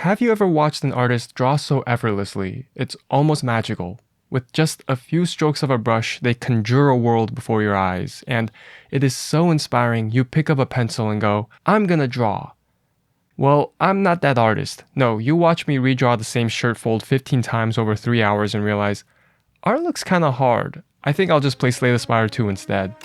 Have you ever watched an artist draw so effortlessly? It's almost magical. With just a few strokes of a brush, they conjure a world before your eyes, and it is so inspiring you pick up a pencil and go, I'm gonna draw. Well, I'm not that artist. No, you watch me redraw the same shirt fold 15 times over 3 hours and realize, art looks kinda hard. I think I'll just play Slay the Spire 2 instead.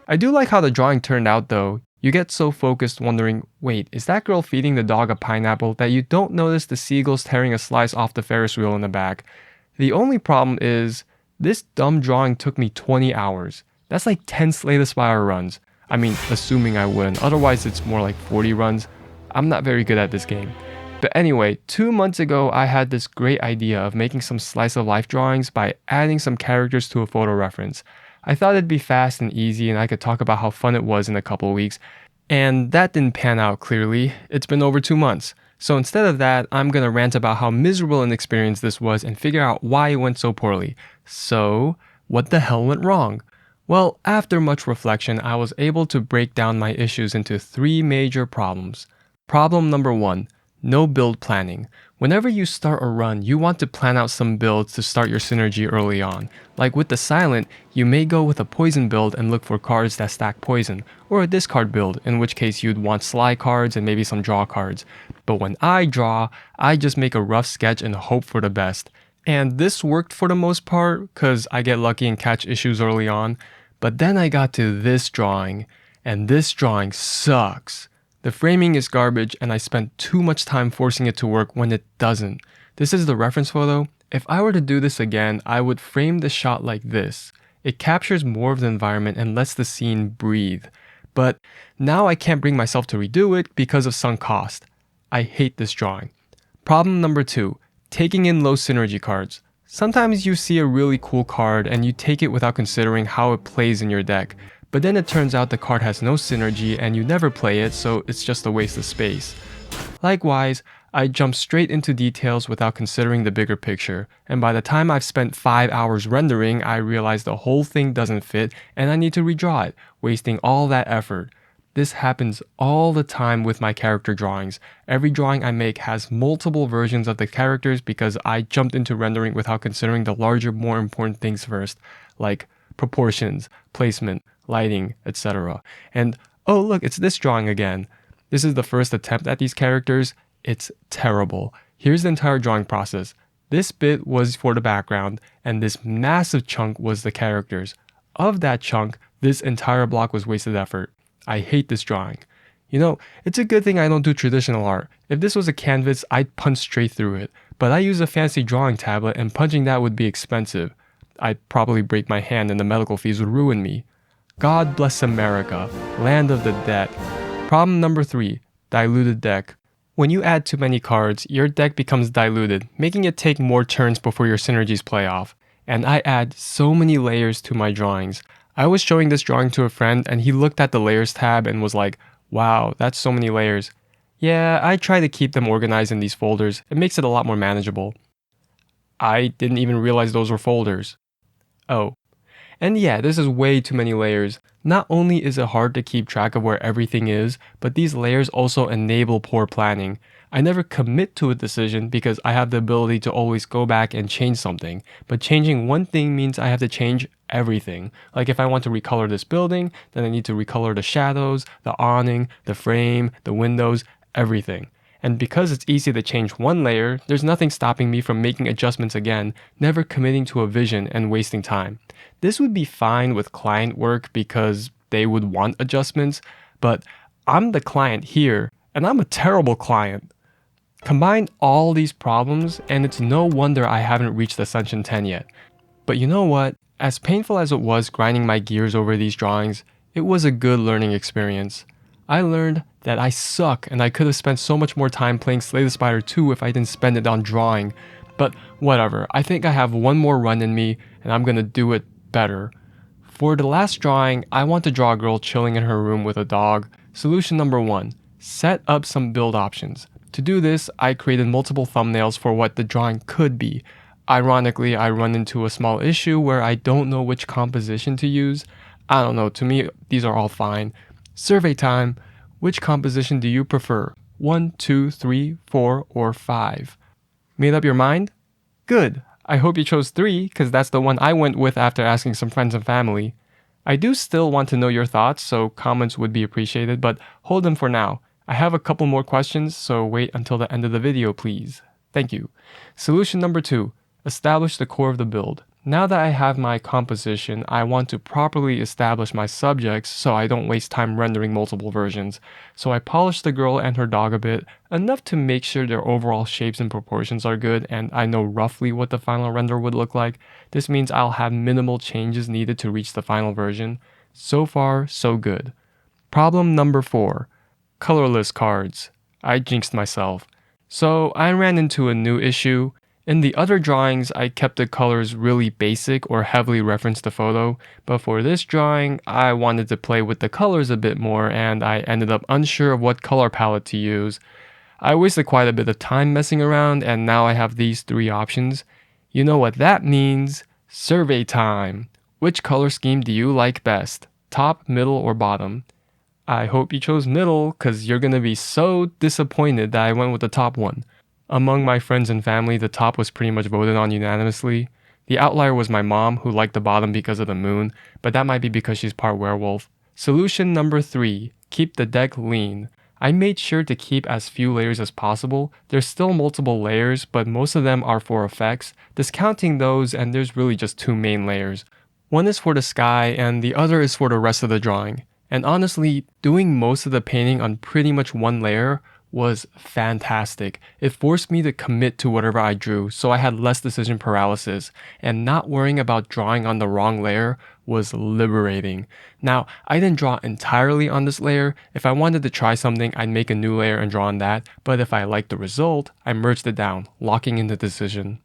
I do like how the drawing turned out though. You get so focused wondering, wait, is that girl feeding the dog a pineapple that you don't notice the seagulls tearing a slice off the Ferris wheel in the back? The only problem is, this dumb drawing took me 20 hours. That's like 10 Slay the Spire runs. I mean, assuming I win, otherwise it's more like 40 runs. I'm not very good at this game. But anyway, 2 months ago I had this great idea of making some slice of life drawings by adding some characters to a photo reference. I thought it'd be fast and easy and I could talk about how fun it was in a couple of weeks. And that didn't pan out clearly. It's been over 2 months. So instead of that, I'm gonna rant about how miserable an experience this was and figure out why it went so poorly. So, what the hell went wrong? Well, after much reflection, I was able to break down my issues into 3 major problems. Problem number 1, no build planning. Whenever you start a run, you want to plan out some builds to start your synergy early on. Like with the Silent, you may go with a poison build and look for cards that stack poison, or a discard build, in which case you'd want Sly cards and maybe some draw cards. But when I draw, I just make a rough sketch and hope for the best. And this worked for the most part, cause I get lucky and catch issues early on. But then I got to this drawing, and this drawing sucks. The framing is garbage and I spent too much time forcing it to work when it doesn't. This is the reference photo. If I were to do this again, I would frame the shot like this. It captures more of the environment and lets the scene breathe. But now I can't bring myself to redo it because of sunk cost. I hate this drawing. Problem number 2, taking in low synergy cards. Sometimes you see a really cool card and you take it without considering how it plays in your deck. But then it turns out the card has no synergy and you never play it, so it's just a waste of space. Likewise, I jump straight into details without considering the bigger picture, and by the time I've spent 5 hours rendering, I realize the whole thing doesn't fit and I need to redraw it, wasting all that effort. This happens all the time with my character drawings. Every drawing I make has multiple versions of the characters because I jumped into rendering without considering the larger, more important things first, like proportions, placement, lighting, etc. And oh look, it's this drawing again. This is the first attempt at these characters. It's terrible. Here's the entire drawing process. This bit was for the background, and this massive chunk was the characters. Of that chunk, this entire block was wasted effort. I hate this drawing. You know, it's a good thing I don't do traditional art. If this was a canvas, I'd punch straight through it. But I use a fancy drawing tablet and punching that would be expensive. I'd probably break my hand and the medical fees would ruin me. God bless America, land of the dead. Problem number 3, diluted deck. When you add too many cards, your deck becomes diluted, making it take more turns before your synergies play off. And I add so many layers to my drawings. I was showing this drawing to a friend and he looked at the layers tab and was like, wow, that's so many layers. Yeah, I try to keep them organized in these folders. It makes it a lot more manageable. I didn't even realize those were folders. Oh. And yeah, this is way too many layers. Not only is it hard to keep track of where everything is, but these layers also enable poor planning. I never commit to a decision because I have the ability to always go back and change something. But changing one thing means I have to change everything. Like if I want to recolor this building, then I need to recolor the shadows, the awning, the frame, the windows, everything. And because it's easy to change one layer, there's nothing stopping me from making adjustments again, never committing to a vision and wasting time. This would be fine with client work because they would want adjustments, but I'm the client here, and I'm a terrible client. Combine all these problems, and it's no wonder I haven't reached Ascension 10 yet. But you know what? As painful as it was grinding my gears over these drawings, it was a good learning experience. I learned that I suck and I could have spent so much more time playing Slay the Spire 2 if I didn't spend it on drawing. But whatever, I think I have one more run in me and I'm gonna do it better. For the last drawing, I want to draw a girl chilling in her room with a dog. Solution number 1, set up some build options. To do this, I created multiple thumbnails for what the drawing could be. Ironically, I run into a small issue where I don't know which composition to use. I don't know, to me, these are all fine. Survey time. Which composition do you prefer? 1, 2, 3, 4, or 5? Made up your mind? Good. I hope you chose 3 because that's the one I went with after asking some friends and family. I do still want to know your thoughts, so comments would be appreciated, but hold them for now. I have a couple more questions, so wait until the end of the video, please. Thank you. Solution number 2. Establish the core of the build. Now that I have my composition, I want to properly establish my subjects so I don't waste time rendering multiple versions. So I polish the girl and her dog a bit, enough to make sure their overall shapes and proportions are good and I know roughly what the final render would look like. This means I'll have minimal changes needed to reach the final version. So far, so good. Problem number 4. Colorless cards. I jinxed myself. So I ran into a new issue. In the other drawings, I kept the colors really basic or heavily referenced the photo, but for this drawing, I wanted to play with the colors a bit more and I ended up unsure of what color palette to use. I wasted quite a bit of time messing around and now I have these 3 options. You know what that means? Survey time! Which color scheme do you like best? Top, middle, or bottom? I hope you chose middle because you're gonna be so disappointed that I went with the top one. Among my friends and family, the top was pretty much voted on unanimously. The outlier was my mom, who liked the bottom because of the moon, but that might be because she's part werewolf. Solution number 3. Keep the deck lean. I made sure to keep as few layers as possible. There's still multiple layers, but most of them are for effects. Discounting those, and there's really just 2 main layers. One is for the sky, and the other is for the rest of the drawing. And honestly, doing most of the painting on pretty much one layer was fantastic. It forced me to commit to whatever I drew, so I had less decision paralysis, and not worrying about drawing on the wrong layer was liberating. Now, I didn't draw entirely on this layer. If I wanted to try something, I'd make a new layer and draw on that, but if I liked the result, I merged it down, locking in the decision.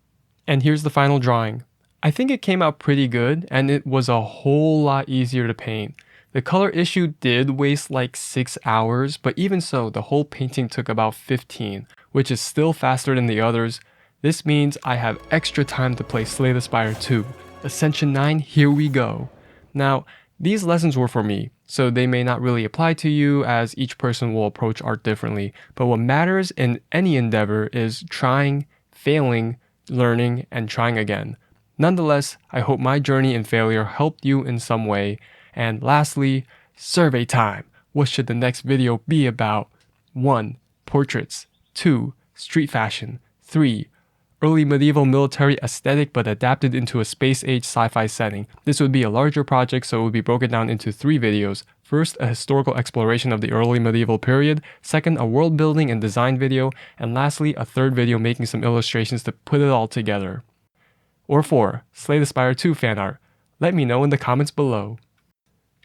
And here's the final drawing. I think it came out pretty good, and it was a whole lot easier to paint. The color issue did waste like 6 hours, but even so, the whole painting took about 15, which is still faster than the others. This means I have extra time to play Slay the Spire 2. Ascension 9, here we go. Now, these lessons were for me, so they may not really apply to you as each person will approach art differently, but what matters in any endeavor is trying, failing, learning, and trying again. Nonetheless, I hope my journey and failure helped you in some way. And lastly, survey time. What should the next video be about? 1. Portraits. 2. Street fashion. 3. Early medieval military aesthetic but adapted into a space-age sci-fi setting. This would be a larger project, so it would be broken down into 3 videos. First, a historical exploration of the early medieval period. Second, a world building and design video. And lastly, a 3rd video making some illustrations to put it all together. Or 4. Slay the Spire 2 fan art. Let me know in the comments below.